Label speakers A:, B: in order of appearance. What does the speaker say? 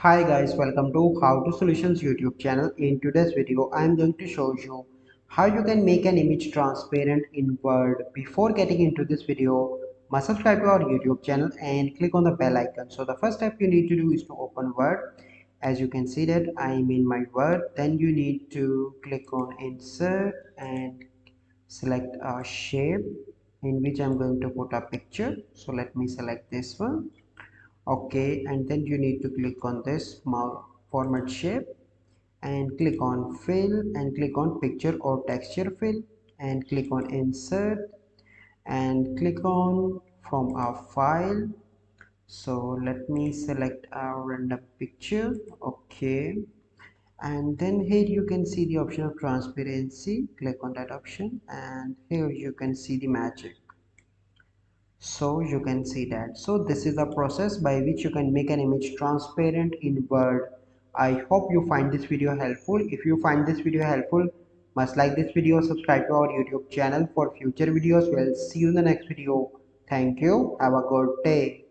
A: Hi guys, welcome to How to Solutions YouTube channel. In today's video, I am going to show you how you can make an image transparent in Word. Before getting into this video, must subscribe to our YouTube channel and click on the bell icon. So the first step you need to do is to open Word. As you can see that I am in my Word. Then you need to click on Insert and select a shape in which I'm going to put a picture. So let me select this one. Okay, and then you need to click on this format shape and click on fill and click on picture or texture fill and click on insert and click on from a file. So let me select a random picture. Okay, and then here you can see the option of transparency. Click on that option and here you can see the magic. So you can see that. So this is the process by which you can make an image transparent in Word. I hope you find this video helpful. If you find this video helpful, must like this video, subscribe to our YouTube channel for future videos. We'll see you in the next video. Thank you. Have a good day.